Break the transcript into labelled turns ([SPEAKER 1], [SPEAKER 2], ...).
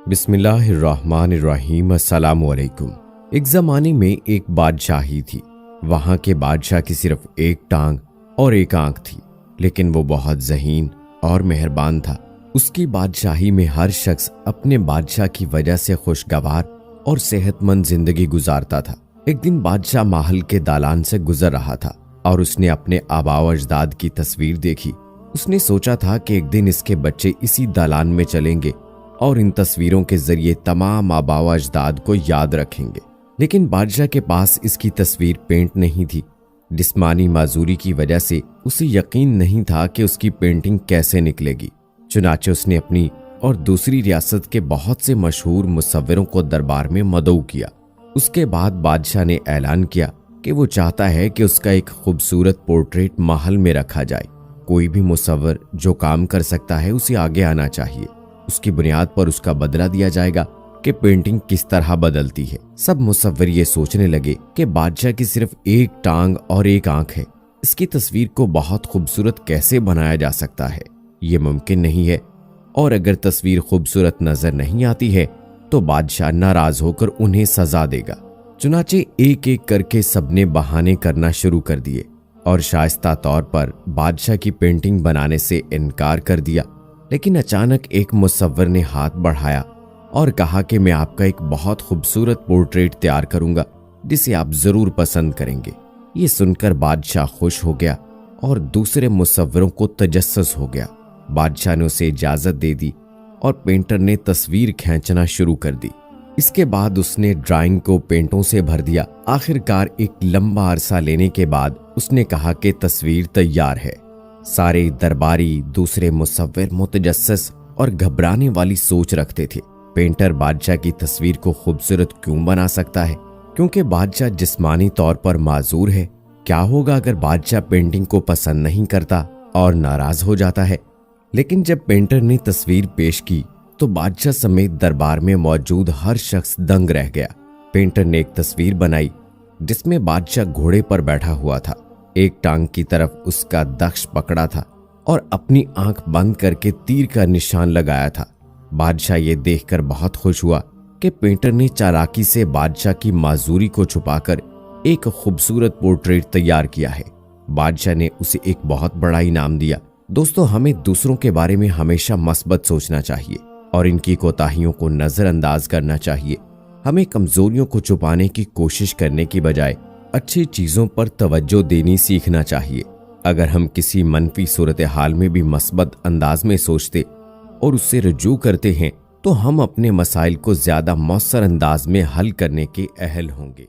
[SPEAKER 1] बिस्मिल्लाहिर्रहमानिर्रहीम। अस्सलाम वालेकुम। एक ज़माने में एक बादशाही थी। वहाँ के बादशाह की सिर्फ एक टांग और एक आंख थी, लेकिन वो बहुत ज़हीन और मेहरबान था। उसकी बादशाही में हर शख्स अपने बादशाह की वजह से खुशगवार और सेहतमंद जिंदगी गुजारता था। एक दिन बादशाह महल के दालान से गुजर रहा था और उसने अपने आबाओ अजदाद की तस्वीर देखी। उसने सोचा था कि एक दिन इसके बच्चे इसी दालान में चलेंगे और इन तस्वीरों के जरिए तमाम आबाओ अजदाद को याद रखेंगे। लेकिन बादशाह के पास इसकी तस्वीर पेंट नहीं थी। जिस्मानी माजूरी की वजह से उसे यकीन नहीं था कि उसकी पेंटिंग कैसे निकलेगी। चुनाचे उसने अपनी और दूसरी रियासत के बहुत से मशहूर मुसव्विरों को दरबार में मदऊ किया। उसके बाद बादशाह ने ऐलान किया कि वो चाहता है कि उसका एक खूबसूरत पोर्ट्रेट महल में रखा जाए। कोई भी मुसव्विर जो काम कर सकता है उसे आगे आना चाहिए। उसकी बुनियाद पर उसका बदला दिया जाएगा कि पेंटिंग किस तरह बदलती है। सब मुसव्विर ये सोचने लगे कि बादशाह की सिर्फ एक टांग और एक आंख है, इसकी तस्वीर को बहुत खूबसूरत कैसे बनाया जा सकता है। ये मुमकिन नहीं है, और अगर तस्वीर खूबसूरत नजर नहीं आती है तो बादशाह नाराज होकर उन्हें सजा देगा। चुनाचे एक एक करके सबने बहाने करना शुरू कर दिए और शाइस्ता तौर पर बादशाह की पेंटिंग बनाने से इनकार कर दिया। लेकिन अचानक एक मुसव्विर ने हाथ बढ़ाया और कहा कि मैं आपका एक बहुत खूबसूरत पोर्ट्रेट तैयार करूंगा जिसे आप जरूर पसंद करेंगे। ये सुनकर बादशाह खुश हो गया और दूसरे मुसव्विरों को तजस्सुस हो गया। बादशाह ने उसे इजाजत दे दी और पेंटर ने तस्वीर खींचना शुरू कर दी। इसके बाद उसने ड्राइंग को पेंटों से भर दिया। आखिरकार एक लंबा अरसा लेने के बाद उसने कहा कि तस्वीर तैयार है। सारे दरबारी दूसरे मुसव्विर मुतजस्सिस और घबराने वाली सोच रखते थे। पेंटर बादशाह की तस्वीर को खूबसूरत क्यों बना सकता है, क्योंकि बादशाह जिस्मानी तौर पर माजूर है। क्या होगा अगर बादशाह पेंटिंग को पसंद नहीं करता और नाराज हो जाता है। लेकिन जब पेंटर ने तस्वीर पेश की तो बादशाह समेत दरबार में मौजूद हर शख्स दंग रह गया। पेंटर ने एक तस्वीर बनाई जिसमें बादशाह घोड़े पर बैठा हुआ था। एक टांग की तरफ उसका दक्ष पकड़ा था और अपनी आंख बंद करके तीर का निशान लगाया था। बादशाह ये देखकर बहुत खुश हुआ कि पेंटर ने चालाकी से बादशाह की माजूरी को छुपाकर एक खूबसूरत पोर्ट्रेट तैयार किया है। बादशाह ने उसे एक बहुत बड़ा इनाम दिया। दोस्तों, हमें दूसरों के बारे में हमेशा मस्बत सोचना चाहिए और इनकी कोताहियों को नजरअंदाज करना चाहिए। हमें कमजोरियों को छुपाने की कोशिश करने की बजाय अच्छी चीजों पर तवज्जो देनी सीखना चाहिए। अगर हम किसी मनफी सूरत हाल में भी मस्बत अंदाज में सोचते और उससे रजू करते हैं तो हम अपने मसाइल को ज्यादा मौसर अंदाज में हल करने के अहल होंगे।